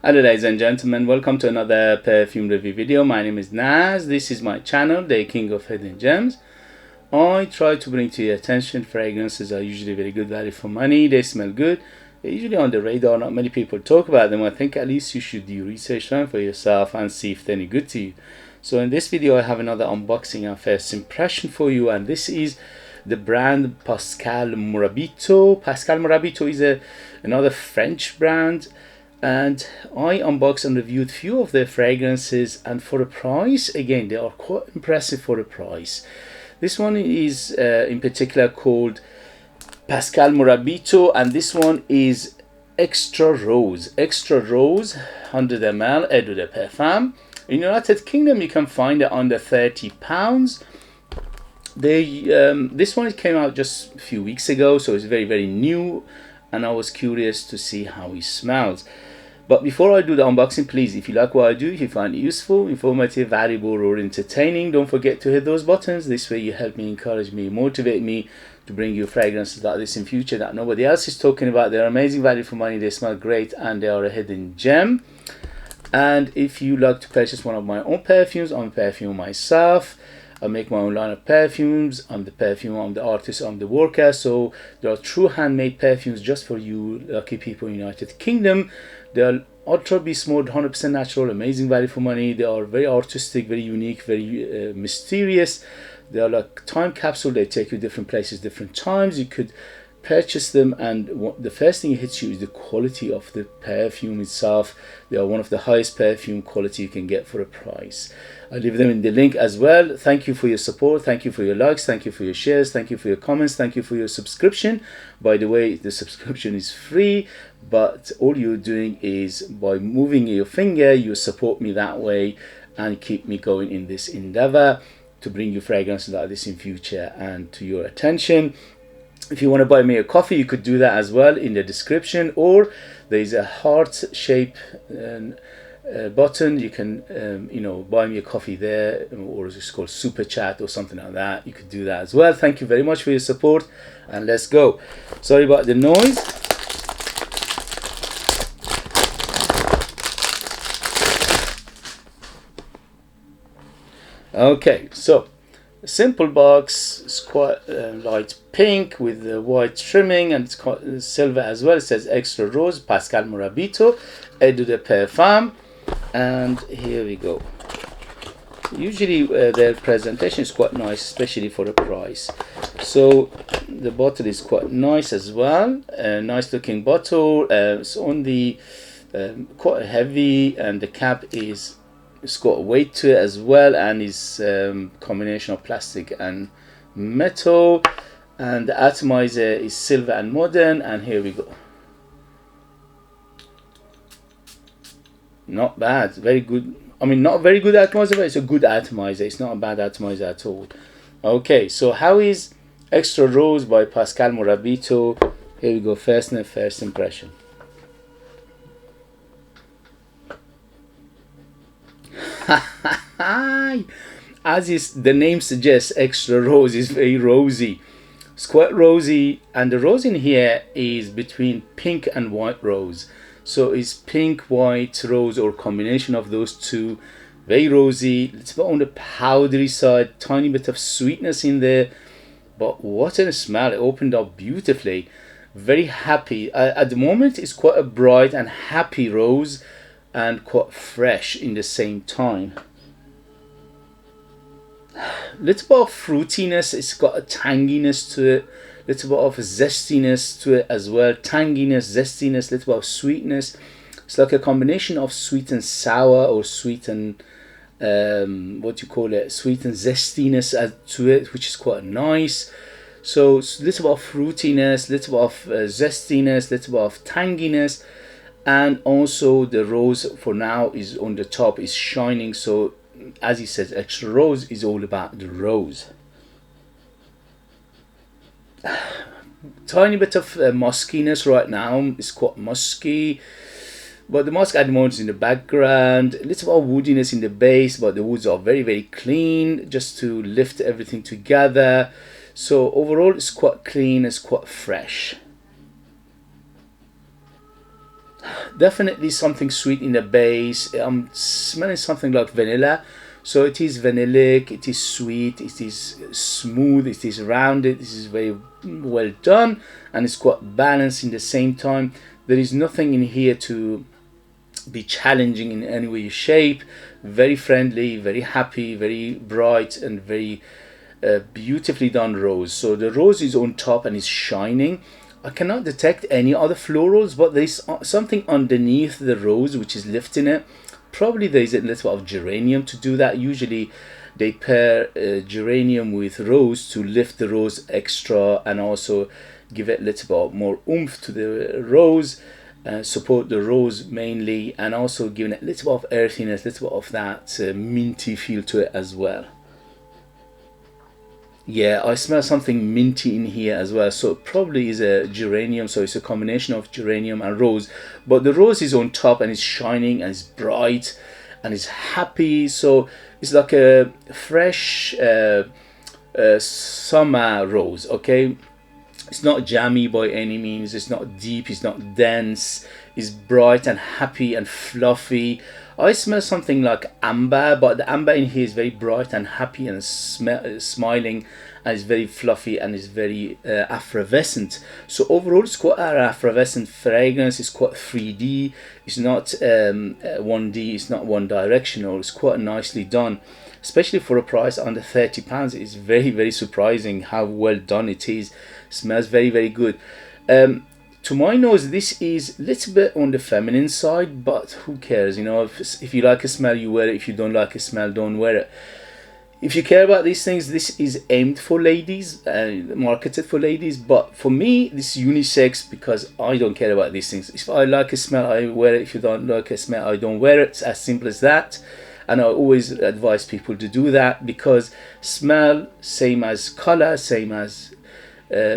Hello ladies and gentlemen, welcome to another perfume review video. My name is Naz. This is my channel, the King of Hidden Gems. I try to bring to your attention fragrances are usually very good value for money. They smell good. They're usually on the radar. Not many people talk about them. I think at least you should do research on for yourself and see if they're any good to you. So in this video I have another unboxing and first impression for you, and this is the brand Pascal Morabito. Pascal Morabito is another French brand, and I unboxed and reviewed few of their fragrances, and for the price, again, they are quite impressive for the price. This one is in particular called Pascal Morabito, and this one is Extra Rose 100 ml Eau de Perfume. In the United Kingdom you can find it under £30. This one came out just a few weeks ago, so it's very new, and I was curious to see how it smells. But before I do the unboxing, please, if you like what I do, if you find it useful, informative, valuable, or entertaining, don't forget to hit those buttons. This way you help me, encourage me, motivate me to bring you fragrances like this in future that nobody else is talking about. They're amazing value for money, they smell great, and they are a hidden gem. And if you like to purchase one of my own perfumes, I'm a perfumer myself. I make my own line of perfumes. I'm the perfumer, I'm the artist, I'm the worker. So there are true handmade perfumes just for you lucky people in the United Kingdom. They are ultra beast mode, 100% natural, amazing value for money. They are very artistic, very unique, very mysterious. They are like time capsule. They take you different places, different times. You could purchase them, and the first thing that hits you is the quality of the perfume itself. They are one of the highest perfume quality you can get for a price. I'll leave them in the link as well. Thank you for your support, thank you for your likes, thank you for your shares, thank you for your comments, thank you for your subscription. By the way, the subscription is free, but all you're doing is by moving your finger, you support me that way and keep me going in this endeavor to bring you fragrances like this in future and to your attention. If you want to buy me a coffee, you could do that as well in the description, or there is a heart shape button. You can buy me a coffee there, or it's called super chat or something like that. You could do that as well. Thank you very much for your support, and let's go. Sorry about the noise. Okay, so simple box. It's quite light pink with the white trimming, and it's quite silver as well. It says Extra Rose, Pascal Morabito, Eau de Perfume, and here we go. Usually their presentation is quite nice, especially for the price. So the bottle is quite nice as well, a nice looking bottle. It's on the quite heavy, and the cap is, it's got weight to it as well, and is combination of plastic and metal, and the atomizer is silver and modern. And here we go. Not bad, very good. I mean, not very good atomizer, but it's a good atomizer. It's not a bad atomizer at all. Okay, so how is Extra Rose by Pascal Morabito? Here we go. First impression. As the name suggests, Extra Rose is very rosy. It's quite rosy, and the rose in here is between pink and white rose. So it's pink, white, rose, or combination of those two. Very rosy. It's a bit on the powdery side, tiny bit of sweetness in there. But what a smell! It opened up beautifully. Very happy. At the moment, it's quite a bright and happy rose, and quite fresh in the same time. Little bit of fruitiness. It's got a tanginess to it. Little bit of zestiness to it as well. Tanginess, zestiness, little bit of sweetness. It's like a combination of sweet and sour, or sweet and what you call it, sweet and zestiness to it, which is quite nice. So it's little bit of fruitiness, little bit of zestiness, little bit of tanginess, and also the rose for now is on the top, is shining. So as he says, Extra Rose is all about the rose. Tiny bit of muskiness right now. It's quite musky, but the musk at the moment is in the background. A little bit of woodiness in the base, but the woods are very clean, just to lift everything together. So overall it's quite clean, it's quite fresh. Definitely something sweet in the base. I'm smelling something like vanilla. So it is vanillic, it is sweet, it is smooth, it is rounded, this is very well done, and it's quite balanced in the same time. There is nothing in here to be challenging in any way, shape. Very friendly, very happy, very bright, and very beautifully done rose. So the rose is on top and is shining. I cannot detect any other florals, but there's something underneath the rose which is lifting it. Probably there's a little of geranium to do that. Usually they pair geranium with rose to lift the rose extra and also give it a little bit more oomph to the rose, support the rose mainly, and also giving it a little bit of earthiness, a little bit of that minty feel to it as well. Yeah, I smell something minty in here as well. So it probably is a geranium. So it's a combination of geranium and rose. But the rose is on top and it's shining and it's bright and it's happy. So it's like a fresh summer rose, okay? It's not jammy by any means. It's not deep. It's not dense. It's bright and happy and fluffy. I smell something like amber, but the amber in here is very bright and happy and smiling, and it's very fluffy and it's very effervescent. So overall, it's quite an effervescent fragrance. It's quite 3D. It's not 1D. It's not one directional. It's quite nicely done, especially for a price under £30. It's very, very surprising how well done it is. Smells very, very good. To my nose, this is a little bit on the feminine side, but who cares? You know, if you like a smell, you wear it. If you don't like a smell, don't wear it. If you care about these things, this is aimed for ladies, marketed for ladies. But for me, this is unisex because I don't care about these things. If I like a smell, I wear it. If you don't like a smell, I don't wear it. It's as simple as that. And I always advise people to do that because smell, same as color, same as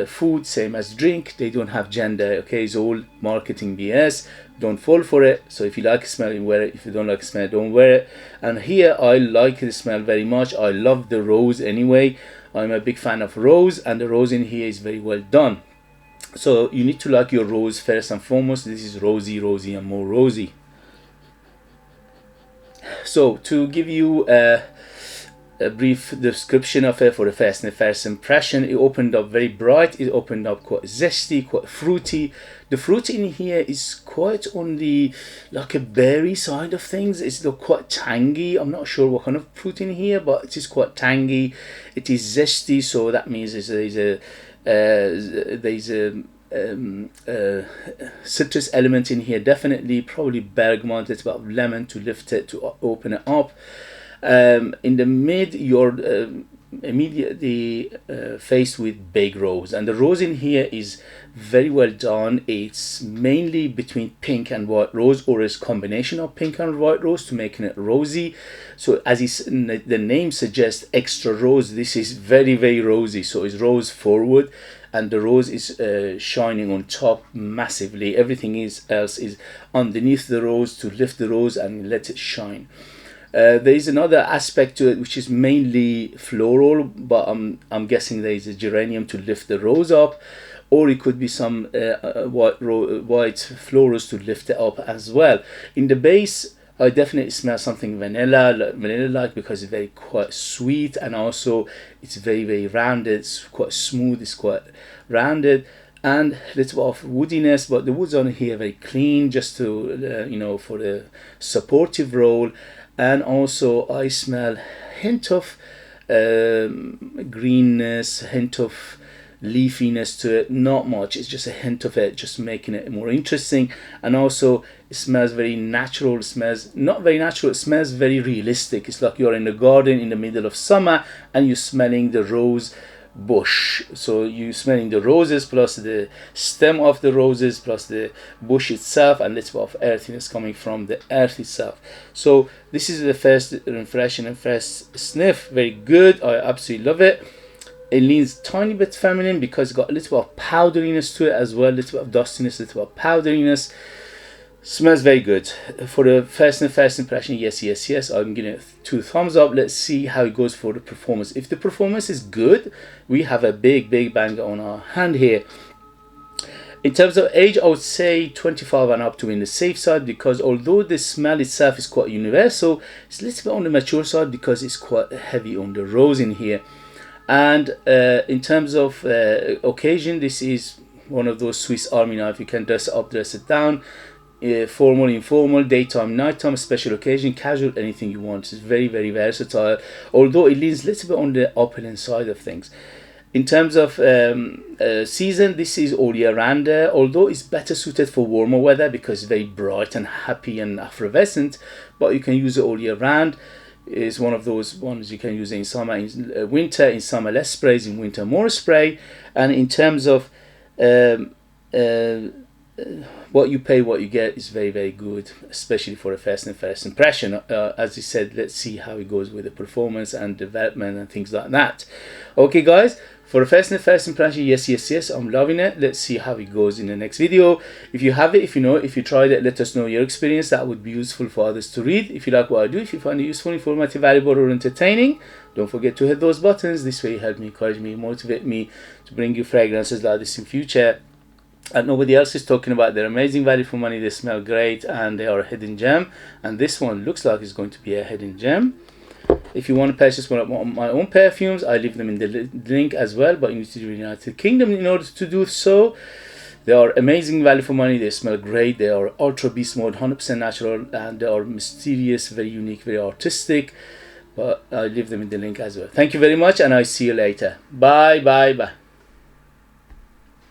food, same as drink, they don't have gender, okay? It's all marketing BS. Don't fall for it. So if you like a smell, you wear it. If you don't like a smell, don't wear it. And here I like the smell very much. I love the rose anyway. I'm a big fan of rose, and the rose in here is very well done. So you need to like your rose first and foremost. This is rosy, rosy, and more rosy. So to give you a brief description of it for the first impression, it opened up very bright. It opened up quite zesty, quite fruity. The fruit in here is quite on the like a berry side of things. It's quite tangy. I'm not sure what kind of fruit in here, but it is quite tangy. It is zesty, so that means there's a citrus element in here. Definitely, probably bergamot. It's about lemon to lift it, to open it up. In the mid, you're immediately faced with big rose, and the rose in here is very well done. It's mainly between pink and white rose, or a combination of pink and white rose to making it rosy. So as the name suggests, extra rose, this is very, very rosy. So it's rose forward, and the rose is shining on top massively. Everything else is underneath the rose to lift the rose and let it shine. There is another aspect to it which is mainly floral, but I'm guessing there is a geranium to lift the rose up, or it could be some white florals to lift it up as well. In the base, I definitely smell something vanilla-like, because it's very quite sweet, and also it's very, very rounded. It's quite smooth. It's quite rounded. And a little bit of woodiness, but the woods on here are very clean, just to for the supportive role. And also I smell hint of greenness, hint of leafiness to it. Not much, it's just a hint of it, just making it more interesting. And also it smells very natural. It smells not very natural, it smells very realistic. It's like you're in a garden in the middle of summer and you're smelling the rose bush. So you're smelling the roses plus the stem of the roses plus the bush itself, and little bit of earthiness coming from the earth itself. So this is the first impression and first sniff. Very good. I absolutely love it. It leans tiny bit feminine because it's got a little bit of powderiness to it as well, a little bit of dustiness, a little bit of powderiness. Smells very good. For the first impression, yes, I'm giving it 2 thumbs up. Let's see how it goes for the performance. If the performance is good, we have a big bang on our hand here. In terms of age, I would say 25 and up to be in the safe side, because although the smell itself is quite universal, it's a little bit on the mature side because it's quite heavy on the rose in here. And in terms of occasion, this is one of those Swiss Army knife. You can dress it up, dress it down, formal, informal, daytime, nighttime, special occasion, casual, anything you want. It's very, very versatile, although it leans a little bit on the opulent side of things. In terms of season, this is all year round, although it's better suited for warmer weather because it's very bright and happy and effervescent, but you can use it all year round. It's one of those ones you can use in summer, in winter, in summer less sprays, in winter more spray. And in terms of what you pay, what you get is very, very good, especially for a first impression. As you said, let's see how it goes with the performance and development and things like that. Okay guys, for a first impression, yes, I'm loving it. Let's see how it goes in the next video. If you have it, if you know it, if you tried it, let us know your experience. That would be useful for others to read. If you like what I do, if you find it useful, informative, valuable, or entertaining, don't forget to hit those buttons. This way you help me, encourage me, motivate me to bring you fragrances like this in future. And nobody else is talking about. They're amazing value for money, they smell great, and they are a hidden gem. And this one looks like it's going to be a hidden gem. If you want to purchase one of my own perfumes, I leave them in the link as well, but you need to do the United Kingdom in order to do so. They are amazing value for money, they smell great, they are ultra beast mode, 100% natural, and they are mysterious, very unique, very artistic. But I leave them in the link as well. Thank you very much, and I'll see you later. Bye.